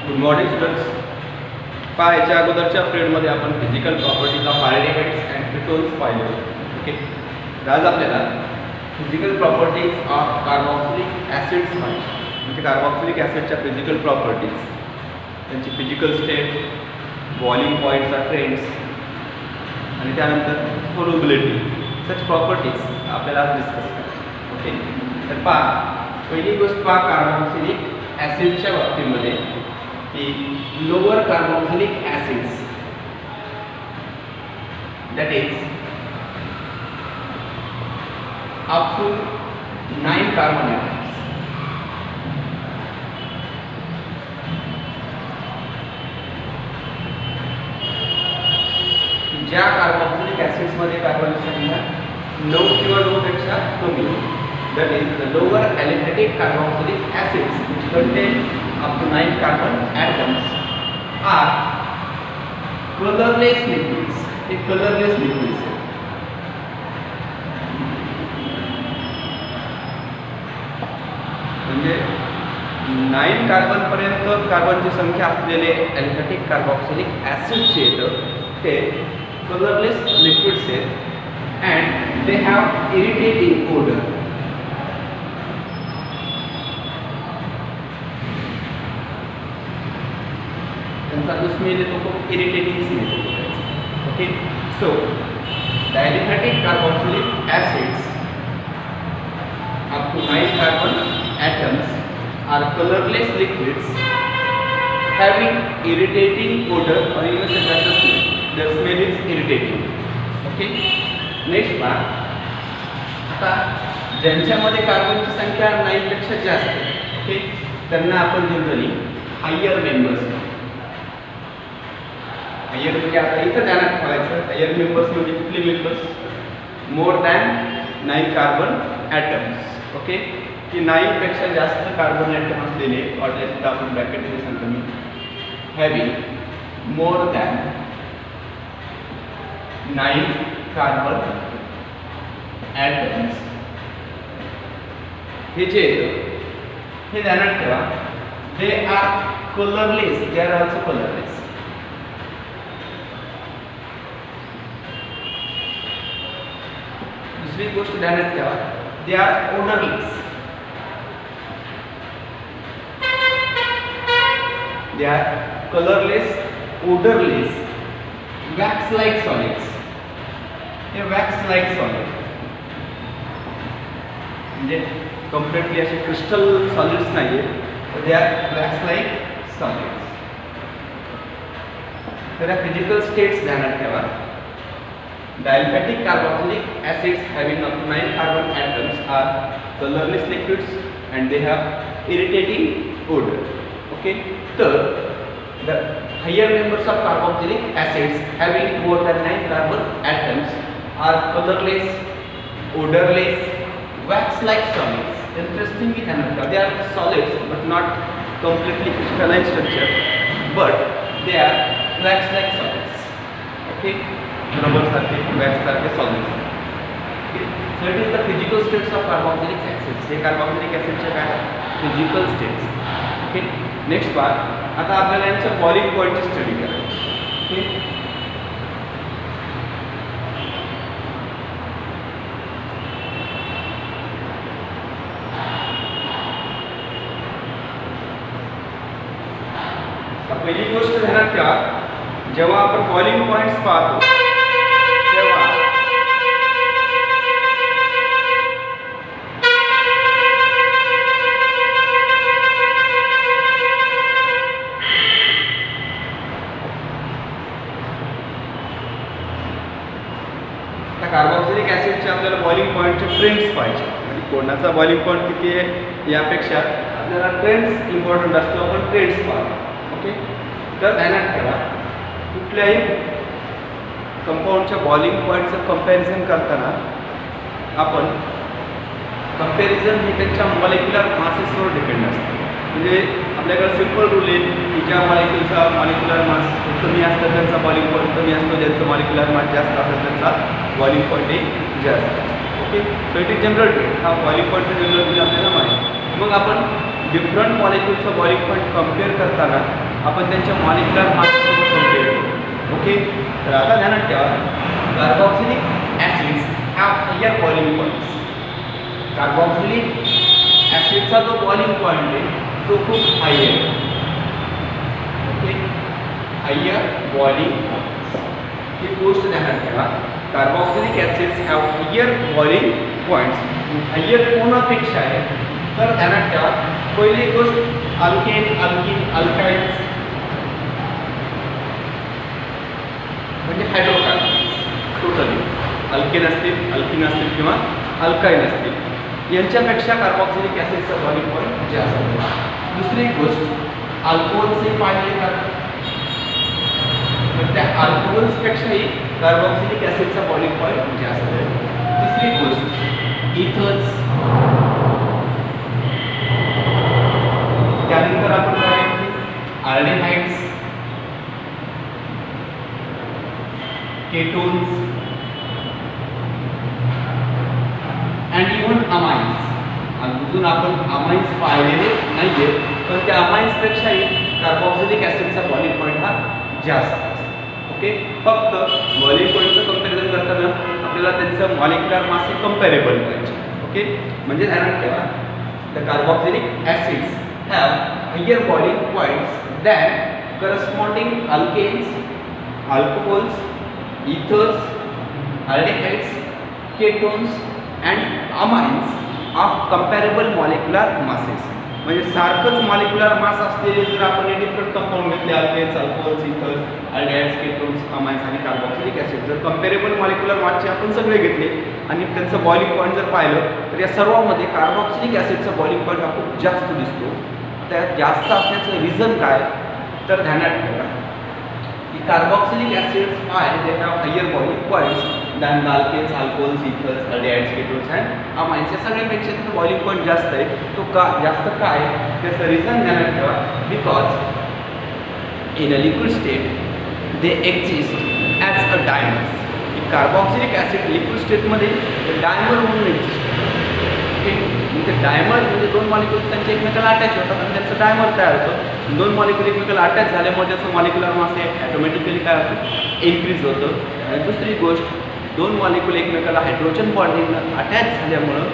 Good morning students. पहा, याच्या अगोदरच्या पिरियडमध्ये आपण physical properties of aldehydes and ketones पाहिले. ओके, तर आज आपल्याला physical properties of carboxylic acids पाहिजे. म्हणजे कार्बॉक्सिलिक ॲसिडच्या फिजिकल प्रॉपर्टीज, त्यांची physical state, boiling points or trends आणि त्यानंतर सोल्युबिलिटी, सच प्रॉपर्टीज आपल्याला आज डिस्कस करायचे. ओके, तर पहा, पहिली गोष्ट पहा कार्बॉक्सिलिक ॲसिडच्या बाबतीमध्ये की lower carboxylic acids, that is up to 9 carbon atoms, ज्या कार्बोक्सिलिक ॲसिड्स मध्ये कार्बनची संख्या 9 किंवा 9 पेक्षा कमी, that is the lower aliphatic carboxylic acids which contain up to 9 carbon atoms are colorless liquids. हे colorless liquids आहेत. म्हणजे 9 कार्बन पर्यंत कार्बनची संख्या असलेले अलिफॅटिक कार्बॉक्सिलिक ॲसिड जे आहेत ते colorless liquids आहेत and they have irritating odor. त्यांचा जो स्मेल येतो तो इरिटेटिंग स्मेल येतो. Okay, so the aliphatic carboxylic acids up to 9 carbon atoms are colorless liquids having irritating odor or even such as the smell. Their smell is irritating. Okay, next part. आता ज्यांच्यामध्ये कार्बनची संख्या 9 पेक्षा जास्त आहे, okay, त्यांना आपण generally higher members, higher म्हणजे आता इथं ध्यानात ठेवायचं, हायर मेंबर्स म्हणजे कुठले members, more than 9 carbon atoms. Okay, की 9 पेक्षा जास्त कार्बन ॲटम असलेले, और त्याच्यात आपण ब्रॅकेटमध्ये सांगतो मी, having more than 9 carbon atoms, हे जे हे ध्यानात ठेवा, they are colourless, they are also colourless. दुसरी गोष्ट ध्यानात ठेवा, they are odourless. They are colourless, odourless, wax like solids. हे वॅक्स लाईक सॉलिड म्हणजे कम्प्लिटली असे क्रिस्टल सॉलिड्स नाही आहेत, तर they are wax like solids. तर या फिजिकल स्टेट्स ध्यानात ठेवा. The aliphatic carboxylic acids having up to 9 carbon atoms are colorless liquids and they have irritating odor. Okay, so the higher members of carboxylic acids having more than 9 carbon atoms are colorless, odorless, wax-like solids. Interestingly, they are solids but not completely crystalline structure, but they are wax-like solids. Okay, rubber सारखे, wax सारखे solids. Okay, so it is the physical states of carboxylic acids. हे carboxylic ॲसिडचे काय physical states. Okay, next part. आता आपल्याला यांच्या boiling पॉईंटची study करायची. Okay, पहिली गोष्ट ध्यानात ठेवा, जेव्हा आपण बॉइलिंग पॉईंट्स पाहतो तेव्हा कार्बॉक्सिलिक ॲसिडचे आपल्याला बॉइलिंग पॉईंटचे ट्रेंड्स पाहिजे. म्हणजे कोणाचा बॉइलिंग पॉईंट किती आहे यापेक्षा आपल्याला ट्रेंड्स इम्पॉर्टंट असतो. आपण ट्रेंड्स पाहतो. ओके, तर ध्यानात ठेवा, कुठल्याही कंपाऊंडच्या बॉइलिंग पॉईंटचं कंपॅरिझन करताना आपण कंपॅरिझन हे त्यांच्या मॉलिक्युलर मासेसवर डिपेंड असतं. म्हणजे आपल्याकडे सिम्पल रूल आहे की ज्या मॉलिक्युलचा मॉलिक्युलर मास कमी असतं त्यांचा बॉइलिंग पॉईंट कमी असतो, ज्यांचं मॉलिक्युलर मास जास्त असेल त्यांचा बॉइलिंग पॉईंट हे जास्त. Okay, so it is general trend. हा बॉइलिंग पॉईंटचा जनरल ट्रेंड आपल्याला माहिती. मग आपण डिफरंट मॉलिक्युलचं बॉइलिंग पॉईंट कम्पेअर करताना आपण त्यांच्या मॉलिक्युलर माससोबत कंपेअर करू. ओके, तर आता ध्यानात ठेवा, carboxylic acids have higher boiling points. Carboxylic ॲसिडचा जो बॉइलिंग पॉईंट आहे तो खूप हाय आहे. ओके, हायर बॉइलिंग पॉईंट्स ही गोष्ट ध्यानात ठेवा. Carboxylic acids have higher boiling points. Higher कोणापेक्षा आहे तर ध्यानात ठेवा, पहिली गोष्ट अल्केन, अल्किन, अल्काइड्स म्हणजे हायड्रोकार्बन्स टोटली अल्केन असतील किंवा अल्काइन असतील यांच्यापेक्षा कार्बोक्सिलिक ॲसिडचा बॉइलिंग पॉईंट जास्त आहे. दुसरी गोष्ट अल्कोहोल्सही पाहिले जातात, तर त्या अल्कोहोल्सपेक्षाही कार्बोक्सिलिक ॲसिडचा बॉइलिंग पॉईंट जास्त आहे. तिसरी गोष्ट इथर्स. त्यानंतर आपण आल्डिहाइड्स, केटोन्स अँड इव्हन अमाइन्स. अजून आपण अमाइन्स पाहिलेले नाहीये, पण त्या अमाइन्सपेक्षाही कार्बोक्सिलिक ॲसिडचा बॉइलिंग पॉईंट हा जास्त असतो. ओके, फक्त बॉइलिंग पॉईंटचं कंपॅरिझन करताना आपल्याला त्यांचं मॉलिक्युलर मास हे कंपॅरेबल पाहिजे. ओके, म्हणजे ध्यानात ठेवा, the carboxylic acids have higher boiling points than corresponding alkanes, alcohols, ethers, aldehydes, ketones and amines of comparable molecular masses. म्हणजे सारखंच मॉलिक्युलर मास असलेले जर आपण डिफरंट कंपाऊंड घेतले, alkanes, alcohols, ethers, aldehydes, ketones, amines आणि कार्बोक्सिलिक ॲसिड, जर comparable molecular मासचे आपण सगळे घेतले आणि त्यांचं बॉइलिंग पॉईंट जर पाहिलं तर या सर्वांमध्ये कार्बोक्सिलिक ॲसिडचा बॉइलिंग पॉईंट हा खूप जास्त दिसतो. त्यात जास्त असण्याचं रिझन काय तर ध्यानात ठेवा की कार्बोक्सिलिक ॲसिड्स आहे they have higher boiling points than the alkanes, alcohols, ethers, aldehydes, ketones and amines. या सगळ्यापेक्षा त्याचं बॉइलिंग पॉईंट जास्त आहे. तो का जास्त काय त्याचं रिझन ध्यानात ठेवा, because in a liquid state they exist as a dimers. Carboxylic acid liquid स्टेटमध्ये डायमर म्हणून एक्झिस्ट होतं. ओके, म्हणजे डायमर म्हणजे दोन मॉलिक्युल त्यांचे एकमेकाला अटॅच होतात आणि त्यांचं डायमर तयार होतं. दोन मॉलिक्युल एकमेकाला अटॅच झाल्यामुळे त्याचं मॉलिक्युलर मास हे ॲटोमॅटिकली काय होतं, इन्क्रीज होतं. आणि दुसरी गोष्ट, दोन मॉलिक्युल एकमेकाला हायड्रोजन बॉन्डिंगनं अटॅच झाल्यामुळं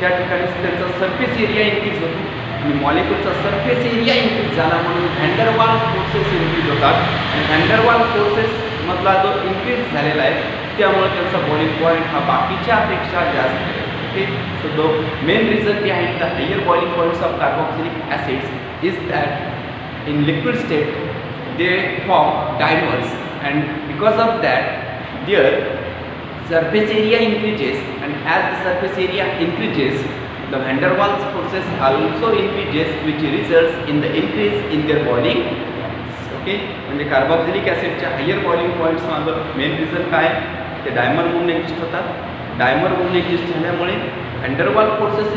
त्या ठिकाणी त्यांचा सरफेस एरिया इन्क्रीज होतो आणि मॉलिक्युलचा सरफेस एरिया इन्क्रीज झाला म्हणून व्हॅन्डरवाल फोर्सेस इन्क्रीज होतात. आणि व्हॅन्डरवाल फोर्सेसमधला जो इन्क्रीज झालेला आहे त्यामुळे त्यांचा बॉइलिंग पॉईंट हा बाकीच्यापेक्षा जास्त आहे. Okay, so the main reason behind the higher boiling points of carboxylic acids is that in liquid state they form dimers, and because of that their surface area increases, and as the surface area increases the van der Waals forces also increases, which results in the increase in their boiling points. Okay, म्हणजे carboxylic ॲसिडच्या higher boiling points मागं main reason काय, ते dimer म्हणून exist होतात. Dimer म्हणून exist झाल्यामुळे van डर वाल forces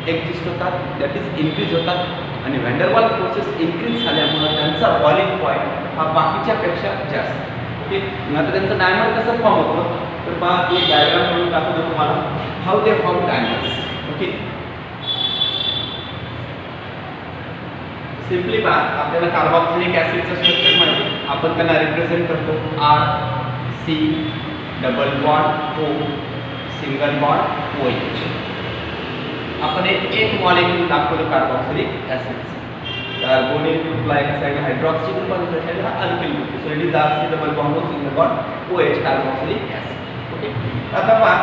exist होतात, दॅट इज इन्क्रीज होतात. आणि व्हॅन डर वाल फोर्सेस इन्क्रीज झाल्यामुळं त्यांचा बॉइलिंग पॉईंट हा बाकीच्यापेक्षा जास्त. ओके, मग आता त्यांचं डायमर कसं फॉर्म होतं तर पहा, एक डायग्राम म्हणून दाखवतो तुम्हाला how they form dimers. Okay, simply पहा, आपल्याला कार्बोक्सिलिक ॲसिडचं स्ट्रक्चर माहिती, आपण त्यांना रिप्रेझेंट करतो RC, double bond O, single bond OH. आपण एक मॉलिक्यूल दाखवलं कार्बोक्सिलिक ॲसिडचं. कार्बोनिल ग्रुपला एका साईड हायड्रॉक्सी ग्रुप आणि दुसऱ्या साईडला alkyl group. So it is RC, double bond O, single bond OH, carboxylic acid. Okay, आता पहा,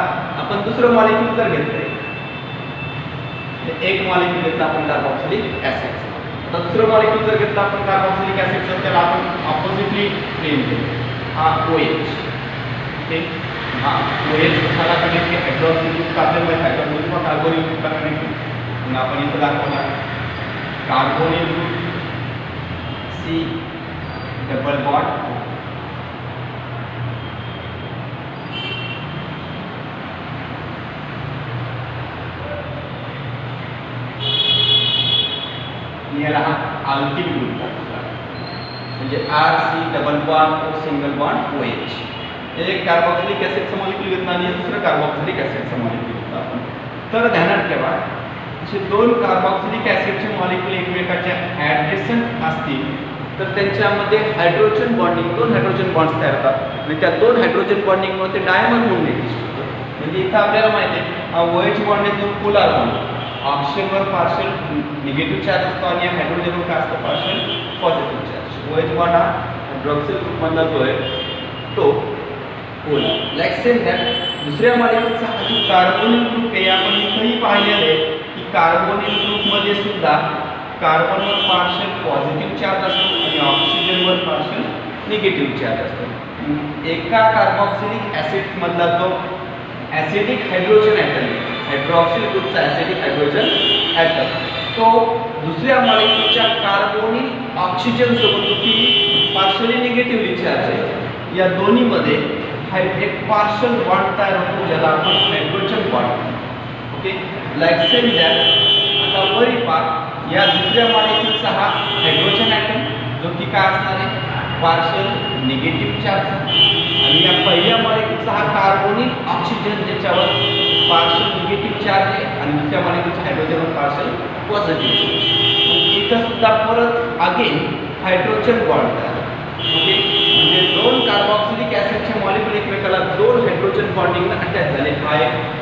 आपण दुसरं मॉलिक्यूल जर घेतलं, एक मॉलिक्यूल घेतलं आपण कार्बोक्सिलिक ॲसिडचं. आता दुसरं मॉलिक्यूल जर घेतलं आपण कार्बोक्सिलिक ॲसिडचं, त्याला आपण ऑपोजिटली ट्रेन केलं, हा OH. ओके, हाँ OH कशाला कनेक्ट के हायड्रॉक्सी ग्रुप का आपल्याला हायड्रोजन किंवा कार्बोनिल ग्रुपला कनेक्ट केलं. मग आपण इथं दाखवला carbonyl group C, double bond O. याला अल्किल ग्रुप दाखवला, म्हणजे RC, double bond O, single bond OH. एक कार्बोक्सिलिक ॲसिडचं मॉलिक्यूल घेतलं आणि दुसरं कार्बोक्सिलिक ॲसिडचं मॉलिक्यूल घेतलं आपण. तर ध्यानात ठेवा, असे दोन कार्बोक्सिलिक ॲसिडचे मॉलिक्यूल एकमेकाच्या ॲडजस्टंट असतील तर त्यांच्यामध्ये हायड्रोजन बॉन्डिंग, 2 हायड्रोजन बॉन्ड्स तयार होतात आणि त्या 2 हायड्रोजन बॉन्डिंगमुळे ते डायमंड म्हणून एक्झिस्ट होतं. म्हणजे इथं आपल्याला माहिती आहे हा OH बॉन्ड आहे जो पोलार बॉन्ड, ऑक्सिजनवर पार्शियल निगेटिव्ह चार्ज असतो आणि हायड्रोजनवर काय असतं partial positive charge. OH bond हा हायड्रॉक्सिल ग्रुपमधला जो आहे तो पोलार. लाईक सेम दॅट दुसऱ्या मालिकेचा हा जो कार्बोनिल ग्रुप आहे आपण इथंही पाहिलेलं आहे की कार्बोनिल ग्रुपमध्ये सुद्धा कार्बनवर पार्शियल पॉझिटिव्ह चार्ज असतो आणि ऑक्सिजनवर पार्शियल निगेटिव्ह चार्ज असतो. एका कार्बॉक्सिलिक ॲसिड मधला जो ॲसिडिक हायड्रोजन ॲटम, हायड्रॉक्सिल ग्रुपचा ॲसिडिक हायड्रोजन ॲटम, तो दुसऱ्या मॉलिक्यूलच्या कार्बोनिल ऑक्सिजन सोबत जो की पार्शियली निगेटिव्हली चार्ज आहे, या दोन्हीमध्ये एक पार्शियल बॉन्ड तयार होतो ज्याला आपण hydrogen bond. Okay, like same that आता वरी पार्ट या दुसऱ्या मॉलिक्यूलचा हा हायड्रोजन ॲटम जो की काय असणार आहे पार्शियल निगेटिव्ह चार्ज, आणि या पहिल्या मॉलिक्यूलचा हा कार्बोनिल ऑक्सिजन ज्याच्यावर पार्शियल निगेटिव्ह चार्ज आहे आणि दुसऱ्या मॉलिक्यूलच्या हायड्रोजनवर पार्शियल पॉझिटिव्ह चार्ज. इथं सुद्धा परत अगेन हायड्रोजन बॉन्ड तयार. ओके, म्हणजे 2 कार्बॉक्सिलिक ॲसिडचे मॉलिक्यूल एकमेकाला 2 हायड्रोजन बॉन्डिंगला अटॅच झाले. हा एक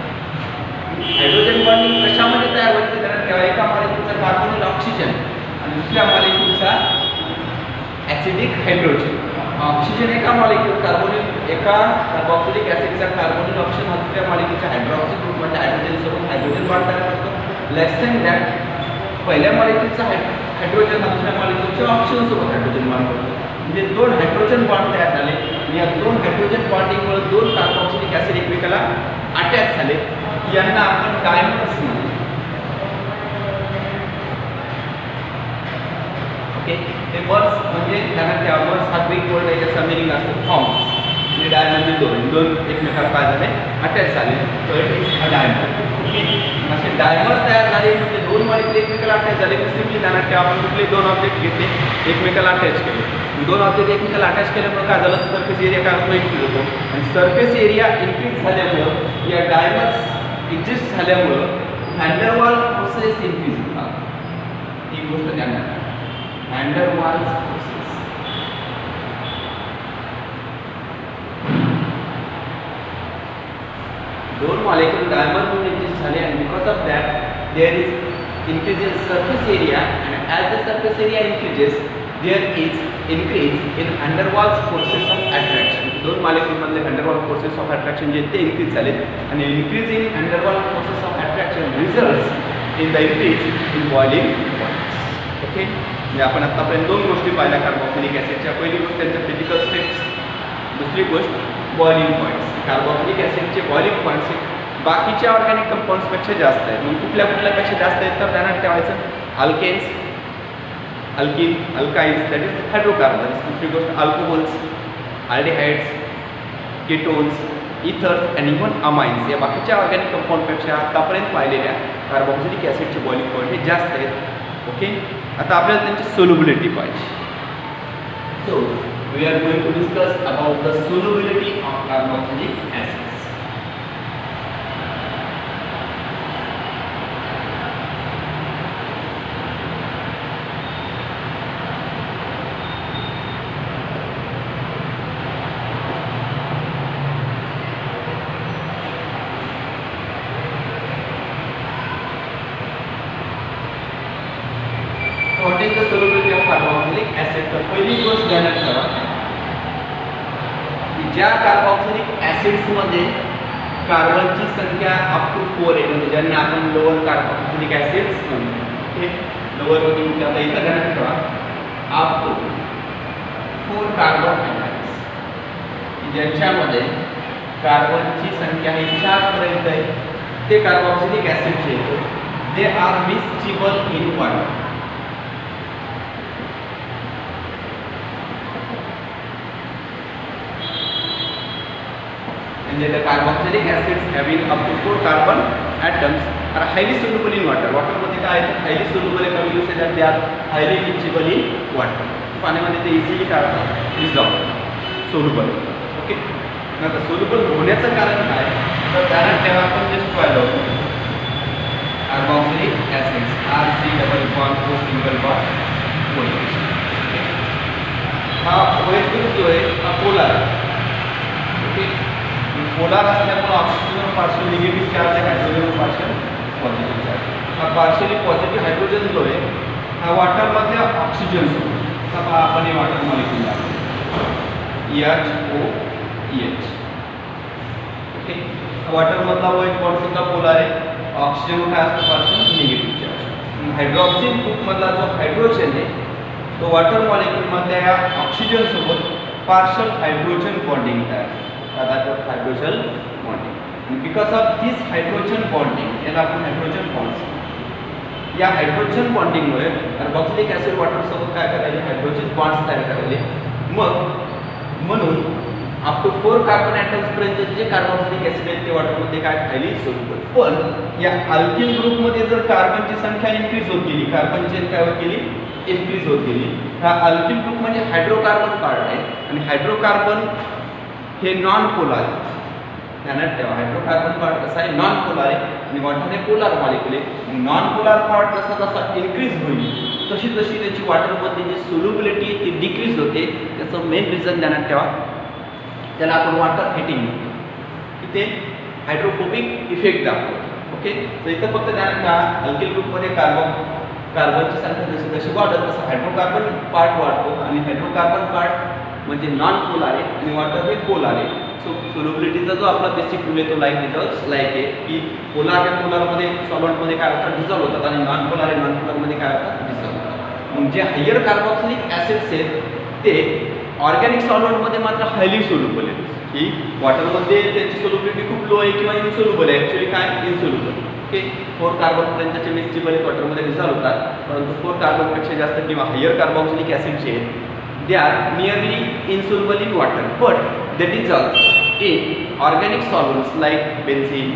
हायड्रोजन बॉन्डिंग कशामध्ये तयार होते तर तेव्हा एका मॉलिक्यूलचा कार्बोनिल ऑक्सिजन आणि दुसऱ्या मॉलिक्यूलचा ॲसिडिक हायड्रोजन. ऑक्सिजन एका मॉलिक्यूल कार्बोनिल एका कार्बॉक्सिलिक ॲसिडचा कार्बोनिल ऑक्सिजन हा दुसऱ्या मॉलिक्यूलच्या हायड्रॉक्सिल ग्रुपमध्ये हायड्रोजन सोबत हायड्रोजन बॉन्ड तयार करतो. लेस दॅन दॅट पहिल्या मॉलिक्यूलचा हायड्रोजन हा दुसऱ्या मॉलिक्यूलच्या ऑक्सिजन सोबत हायड्रोजन बॉन्ड करतो. म्हणजे 2 हायड्रोजन बॉन्ड तयार झाले आणि या 2 हायड्रोजन बॉन्डिंगमुळे 2 कार्बॉक्सिलिक ॲसिड एकमेकाला अटॅच झाले. यांना आपण डायमर्स म्हणतो. ओके, ते वर्स म्हणजे त्यांना त्या वर्स हा ग्रीक वर्ड आहे ज्याचा मिनिंग असतो फॉर्म्स. म्हणजे डायमंड दोन एकमेकाला काय झाले अटॅच झाले, तर it is a diamond. Okay, असे डायमंड तयार झाले म्हणजे 2 मॉलिक्यूल एकमेकाला अटॅच झाले की सिम्पली त्यांना त्या आपण कुठले 2 ऑब्जेक्ट घेतले एकमेकाला अटॅच केले. 2 ऑब्जेक्ट एकमेकाला अटॅच केल्यामुळे काय झालं सरफेस एरिया काय होतो इन्क्रीज होतो आणि सरफेस एरिया इन्क्रीज झाल्यामुळं या डायमंड्स एक्झिस्ट झाल्यामुळं व्हॅन्डरवाल फोर्सेस इन्क्रीज होतात. ही गोष्ट ध्यानात ठेवा. Van der Waals forces. दोन मॉलिक्यूल डायमंड म्हणून एक्झिस्ट झाले आणि because of that there is increase in surface area, and as the surface area increases there is increase in van der Waals forces of attraction. दोन मॉलिक्यूलमधले van der Waals forces of attraction जे ते increase झाले आणि increase in van der Waals forces of attraction results in the increase in boiling points. Okay, म्हणजे आपण आतापर्यंत 2 गोष्टी पाहिल्या कार्बोक्सिलिक ॲसिडच्या. पहिली गोष्ट त्यांच्या फिजिकल स्टेट्स, दुसरी गोष्ट बॉइलिंग पॉईंट्स. कार्बोक्सिलिक ॲसिडचे बॉइलिंग पॉईंट्स बाकीच्या ऑर्गॅनिक कंपाऊंड्सपेक्षा जास्त आहेत. मग कुठल्यापेक्षा जास्त आहेत तर ध्यानात ठेवायचं alkanes, alkene, alkynes that is hydrocarbons. दुसरी गोष्ट अल्कोहोल्स, अल्डिहाइड्स, कीटोन्स, इथर्स आणि इव्हन अमाइन्स. या बाकीच्या ऑर्गॅनिक कंपाऊंडपेक्षा आतापर्यंत पाहिलेल्या कार्बोक्सिलिक ॲसिडचे बॉइलिंग पॉईंट हे जास्त आहेत. ओके, आता आपल्याला त्यांची सोल्युबिलिटी पाहिजे. So we are going to discuss about the solubility of carboxylic acid. What is the solubility of carboxylic acid? तर पहिली गोष्ट ध्यानात ठेवा की ज्या कार्बोक्सिलिक ॲसिड्समध्ये कार्बनची संख्या अप टू 4 आहे, म्हणजे ज्यांना आपण लोअर कार्बोक्सिलिक ॲसिड्स म्हणतो. ओके, लोअर म्हणजे आता इथं ध्यानात ठेवा अप टू 4 कार्बन ॲटम्स, ज्यांच्यामध्ये कार्बनची संख्या ही 4 पर्यंत आहे, ते कार्बोक्सिलिक ॲसिड जे आहेत they are miscible in water. And the carboxylic acids having up to 4 carbon atoms are highly soluble in water. Water मध्ये काय आहे highly soluble आहे, कमी दिवसात they are highly mixable in water. पाण्यामध्ये ते इझिली काय होतात dissolve soluble. ओके, आता soluble होण्याचं कारण काय तर ध्यानात ठेवा आपण जस्ट पाहिलं होतं carboxylic acids R C double bond O single bond. हा OH ग्रुप जो आहे हा पोलार आहे. ओके, पोलार असल्यामुळे ऑक्सिजन पार्शियल निगेटिव्ह चार्ज आहे, हायड्रोजन पार्शियल पॉझिटिव्ह चार्ज. हा पार्शियली पॉझिटिव्ह हायड्रोजन जो आहे हा वॉटरमधल्या ऑक्सिजन सोबत आपण हे वॉटर मॉलिक्यूल HOEH. ओके, वॉटरमधला OH बॉन्ड सुद्धा पोलार आहे, ऑक्सिजन काय असतो पार्शियल निगेटिव्ह चार्ज. हायड्रॉक्सिल ग्रुपमधला जो हायड्रोजन आहे तो वॉटर मॉलिक्यूलमधल्या या ऑक्सिजन सोबत पार्शियल हायड्रोजन बॉन्डिंग तयार करतो, hydrogen bonding. Because of this hydrogen bonding याला आपण हायड्रोजन बॉन्ड्स. या हायड्रोजन बॉन्डिंगमुळे कार्बोक्सिलिक ऍसिड वॉटर सोबत काय करायचे, हायड्रोजन बॉन्ड्स तयार करायचे. म्हणून अप टू 4 कार्बन ॲटम्स पर्यंत जे कार्बोक्सिलिक ऍसिड आहेत ते वॉटरमध्ये काय हायली सोल्युबल. पण या अल्किल ग्रुपमध्ये जर कार्बनची संख्या इन्क्रीज होत गेली, कार्बन चेन काय होत गेली, इन्क्रीज होत गेली. हा अल्किल ग्रुप म्हणजे हायड्रोकार्बन पार्ट आहे आणि हायड्रोकार्बन हे नॉन पोलार आहे. ध्यानात ठेवा, हायड्रोकार्बन पार्ट कसा आहे, नॉन पोलार आहे आणि वॉटर हे पोलार मॉलिक्यूल आहे. नॉन पोलार पार्ट जसा जसा इन्क्रीज होईल तशी तशी त्याची वॉटरमध्ये जी सोल्युबिलिटी आहे ती डिक्रीज होते. त्याचं मेन रिझन ध्यानात ठेवा, त्याला आपण वॉटर हिटिंग म्हणतो, की ते हायड्रोफोबिक इफेक्ट दाखवतो. ओके, तर इथं फक्त ध्यानात ठेवा, अल्किल ग्रुपमध्ये कार्बनची संख्या जशी जशी वाढत तसं हायड्रोकार्बन पार्ट वाढतो आणि हायड्रोकार्बन पार्ट म्हणजे नॉन पोलार आहे आणि वॉटर हे पोलार आहे. सो सोल्युबिलिटीचा जो आपला बेसिक रूल आहे तो लाईक आहे की पोलार हे पोलारमध्ये सॉल्व्हेंटमध्ये काय होतात, डिझॉल्व्ह होतात आणि नॉन पोलार हे नॉन पोलारमध्ये काय होतात, डिझॉल्व्ह होतात. म्हणजे हायर कार्बोक्सिलिक ॲसिड्स आहेत ते ऑर्गॅनिक सॉल्व्हेंटमध्ये मात्र हायली सोल्युबल आहेत, की वॉटरमध्ये त्यांची सोल्युबिलिटी खूप लो आहे किंवा इन्सोल्युबल आहे. ॲक्च्युली काय, इन्सोल्युबल. ओके, 4 कार्बनपर्यंतचे मिक्स्चेबल आहेत वॉटरमध्ये डिझॉल्व्ह होतात, परंतु 4 कार्बनपेक्षा जास्त किंवा हायर कार्बोक्सिलिक ॲसिडचे they are nearly insoluble in water but they dissolve in organic solvents like benzene,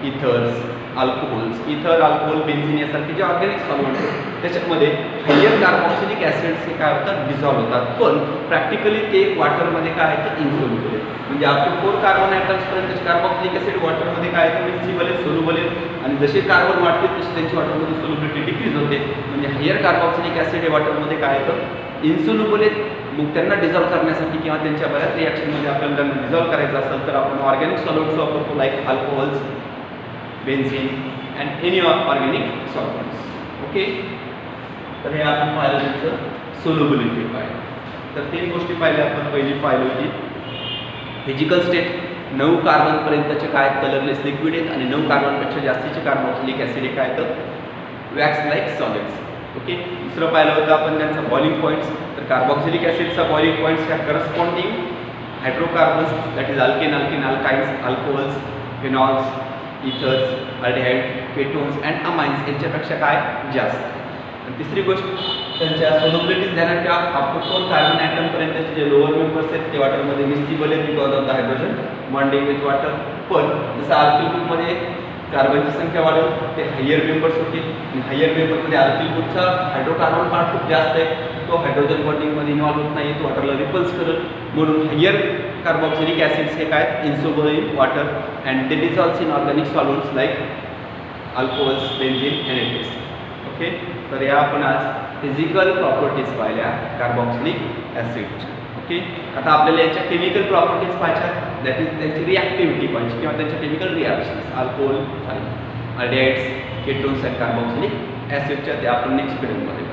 ethers, alcohols. Ether, alcohol, benzene यासारखे जे ऑर्गॅनिक सॉल्व्हेंट आहेत त्याच्यामध्ये हायर कार्बोक्सिलिक ॲसिड्स हे काय होतात, डिझॉल्व्ह होतात. पण प्रॅक्टिकली ते वॉटरमध्ये काय आहे, तर इन्सोल्युबल आहे. म्हणजे आप टू 4 कार्बन ॲटम्सपर्यंतचे कार्बोक्सिलिक ॲसिड वॉटरमध्ये काय आहे, मिक्सिबल आहेत, सोल्युबल आहेत आणि जसे कार्बन वाढतील तशी त्यांची वॉटरमध्ये सोल्युबिलिटी डिक्रीज होते. म्हणजे हायर कार्बोक्सिलिक ॲसिड हे वॉटरमध्ये काय आहे, तर इन्सोल्युबल आहेत. मग त्यांना डिझॉल्व्ह करण्यासाठी किंवा त्यांच्या बऱ्याच रिॲक्शनमध्ये आपल्याला त्यांना डिझॉल्व्ह करायचं असेल तर आपण ऑर्गॅनिक सॉल्व्हेंट्स वापरतो like alcohols, benzene and any organic solvents. Okay, तर हे आपण पाहिलं त्यांचं सोल्युबिलिटी पाहिलं. तर 3 गोष्टी पाहिल्या आपण. पहिली पाहिली होती फिजिकल स्टेट, 9 कार्बनपर्यंतचे काय कलरलेस लिक्विड आहेत आणि 9 कार्बनपेक्षा जास्तीचे कार्बोक्सिलिक ॲसिड हे काय तर वॅक्स लाईक सॉलिड्स. ओके, दुसरं पाहिलं होतं आपण त्यांचा बॉइलिंग पॉईंट्स. तर कार्बोक्सिलिक ॲसिडचा बॉइलिंग पॉईंट्स ह्या corresponding hydrocarbons that is alkane, alkynes, alcohols, phenols, ethers, aldehyde, ketones and amines यांच्यापेक्षा काय जास्त. आणि तिसरी गोष्ट त्यांच्या सोल्युबिलिटीज ध्यानात ठेवा. अप टू 4 कार्बन ॲटमपर्यंतचे जे लोअर मेंबर्स आहेत ते वॉटरमध्ये मिक्सिबल आहेत because of the hydrogen bonding with water. पण जसं अल्किल ग्रुपमध्ये कार्बनची संख्या वाढेल ते हायर मेंबर्स होतील आणि हायर मेंबरमध्ये अल्किल ग्रुपचा हायड्रोकार्बन पार्ट खूप जास्त आहे, तो हायड्रोजन बॉन्डिंगमध्ये इन्व्हॉल्व होत नाही, तो वॉटरला रिपल्स करेल. म्हणून हायर कार्बोक्सिलिक ॲसिड्स हे काय insoluble in water and they dissolve in organic solvents like alcohols, benzene and ethyls. Okay, तर या आपण आज फिजिकल प्रॉपर्टीज पाहिल्या कार्बोक्सिलिक ॲसिडच्या. ओके, आता आपल्याला याच्या केमिकल प्रॉपर्टीज पाहिजेत, दॅट इज त्यांची रिॲक्टिव्हिटी पाहिजे किंवा त्यांच्या chemical reactions alcohol, aldehydes, ketones and carboxylic ॲसिडच्या ते आपण नेक्स्ट पिरियडमध्ये